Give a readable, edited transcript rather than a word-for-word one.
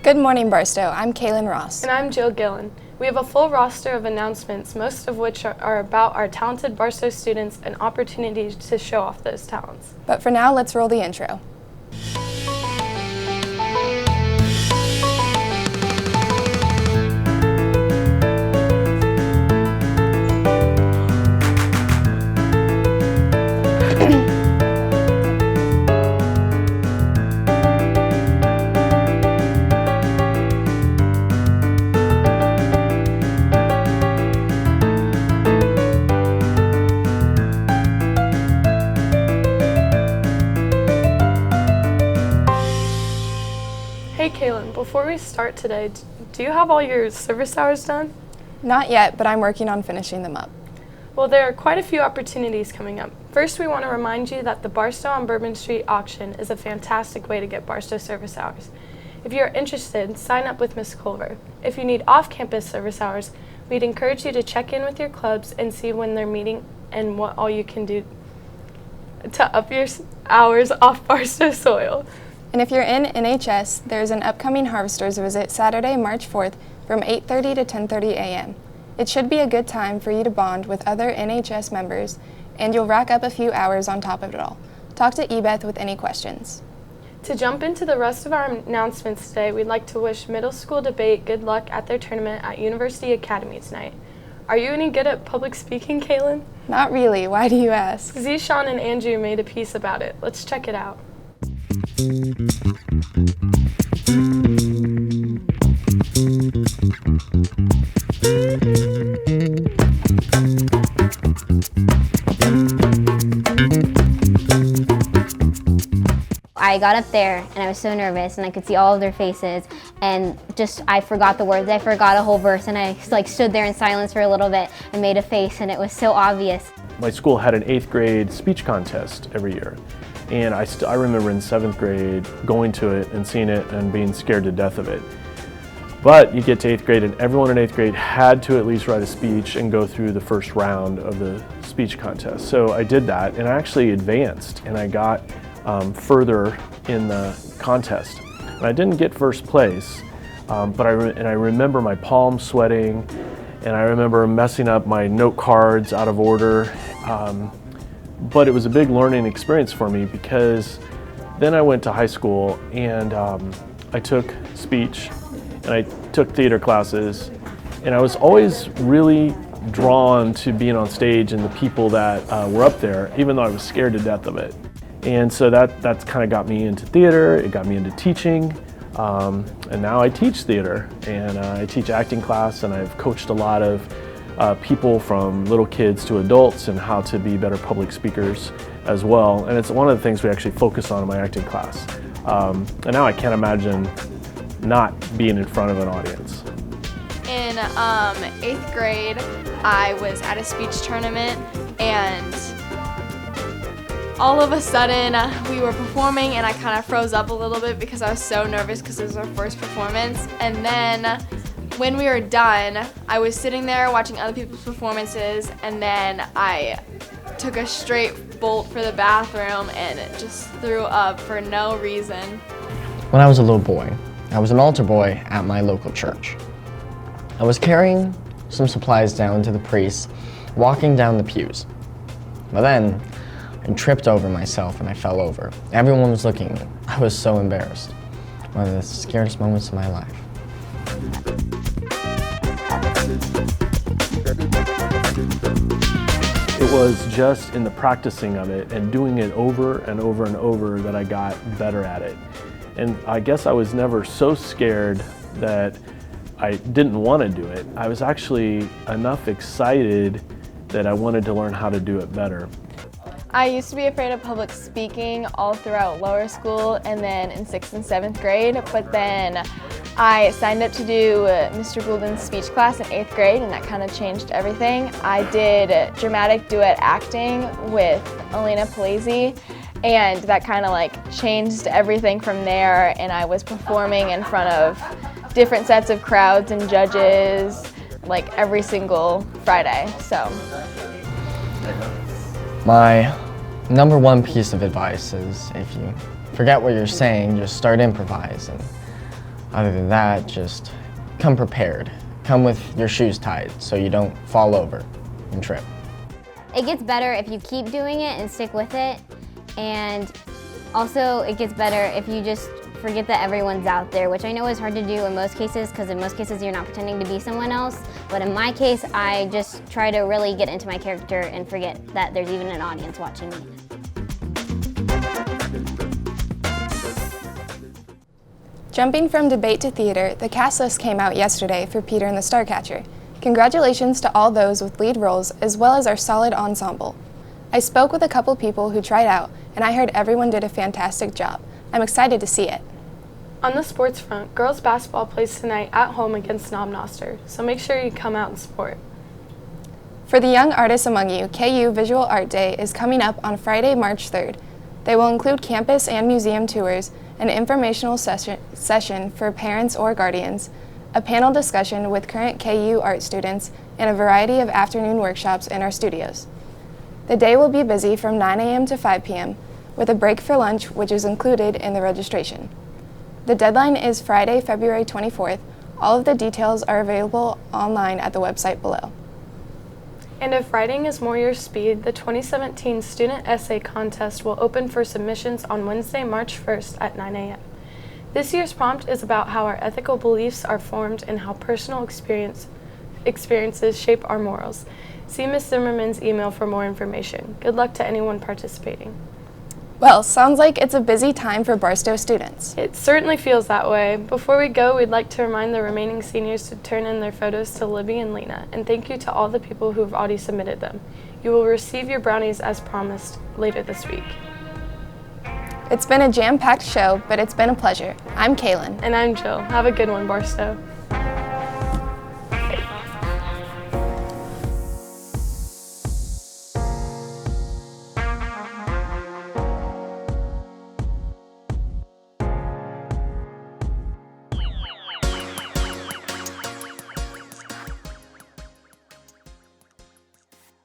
Good morning, Barstow. I'm Kaylin Ross. And I'm Jill Gillen. We have a full roster of announcements, most of which are about our talented Barstow students and opportunities to show off those talents. But for now, let's roll the intro. Hey Kaylin, before we start today, do you have all your service hours done? Not yet, but I'm working on finishing them up. Well, there are quite a few opportunities coming up. First, we want to remind you that the Barstow on Bourbon Street auction is a fantastic way to get Barstow service hours. If you're interested, sign up with Ms. Culver. If you need off-campus service hours, we'd encourage you to check in with your clubs and see when they're meeting and what all you can do to up your hours off Barstow soil. And if you're in NHS, there's an upcoming Harvesters visit Saturday, March 4th from 8:30 to 10:30 a.m. It should be a good time for you to bond with other NHS members, and you'll rack up a few hours on top of it all. Talk to Ebeth with any questions. To jump into the rest of our announcements today, we'd like to wish middle school debate good luck at their tournament at University Academy tonight. Are you any good at public speaking, Kaylin? Not really. Why do you ask? Zishan and Andrew made a piece about it. Let's check it out. I got up there and I was so nervous and I could see all of their faces and I forgot the words. I forgot a whole verse and I stood there in silence for a little bit and made a face and it was so obvious. My school had an 8th grade speech contest every year. And I remember in 7th grade going to it and seeing it and being scared to death of it. But you get to 8th grade and everyone in 8th grade had to at least write a speech and go through the first round of the speech contest. So I did that and I actually advanced and I got further in the contest. And I didn't get first place, but I remember my palms sweating and I remember messing up my note cards out of order. But it was a big learning experience for me because then I went to high school and I took speech and I took theater classes and I was always really drawn to being on stage and the people that were up there, even though I was scared to death of it. And so that's kind of got me into theater, it got me into teaching, and now I teach theater and I teach acting class and I've coached a lot of people from little kids to adults and how to be better public speakers as well. And it's one of the things we actually focus on in my acting class. And now I can't imagine not being in front of an audience. In 8th grade, I was at a speech tournament and all of a sudden we were performing and I kind of froze up a little bit because I was so nervous because it was our first performance. And then when we were done, I was sitting there watching other people's performances and then I took a straight bolt for the bathroom and just threw up for no reason. When I was a little boy, I was an altar boy at my local church. I was carrying some supplies down to the priest, walking down the pews. But then I tripped over myself and I fell over. Everyone was looking at me. I was so embarrassed. One of the scariest moments of my life. It was just in the practicing of it and doing it over and over and over that I got better at it. And I guess I was never so scared that I didn't want to do it. I was actually enough excited that I wanted to learn how to do it better. I used to be afraid of public speaking all throughout lower school and then in 6th and 7th grade, but then I signed up to do Mr. Goulden's speech class in 8th grade and that kind of changed everything. I did dramatic duet acting with Elena Palese and that kind of changed everything from there, and I was performing in front of different sets of crowds and judges every single Friday. So My number one piece of advice is if you forget what you're saying, just start improvising. Other than that, just come prepared. Come with your shoes tied so you don't fall over and trip. It gets better if you keep doing it and stick with it, and also it gets better if you just forget that everyone's out there, which I know is hard to do in most cases, because in most cases you're not pretending to be someone else, but in my case I just try to really get into my character and forget that there's even an audience watching me. Jumping from debate to theater, the cast list came out yesterday for Peter and the Starcatcher. Congratulations to all those with lead roles, as well as our solid ensemble. I spoke with a couple people who tried out, and I heard everyone did a fantastic job. I'm excited to see it. On the sports front, girls basketball plays tonight at home against Knobnoster, so make sure you come out and support. For the young artists among you, KU Visual Art Day is coming up on Friday, March 3rd. They will include campus and museum tours, an informational session for parents or guardians, a panel discussion with current KU art students, and a variety of afternoon workshops in our studios. The day will be busy from 9 a.m. to 5 p.m., with a break for lunch, which is included in the registration. The deadline is Friday, February 24th. All of the details are available online at the website below. And if writing is more your speed, the 2017 Student Essay Contest will open for submissions on Wednesday, March 1st at 9 a.m. This year's prompt is about how our ethical beliefs are formed and how personal experiences shape our morals. See Ms. Zimmerman's email for more information. Good luck to anyone participating. Well, sounds like it's a busy time for Barstow students. It certainly feels that way. Before we go, we'd like to remind the remaining seniors to turn in their photos to Libby and Lena, and thank you to all the people who have already submitted them. You will receive your brownies as promised later this week. It's been a jam-packed show, but it's been a pleasure. I'm Kaylin. And I'm Jill. Have a good one, Barstow.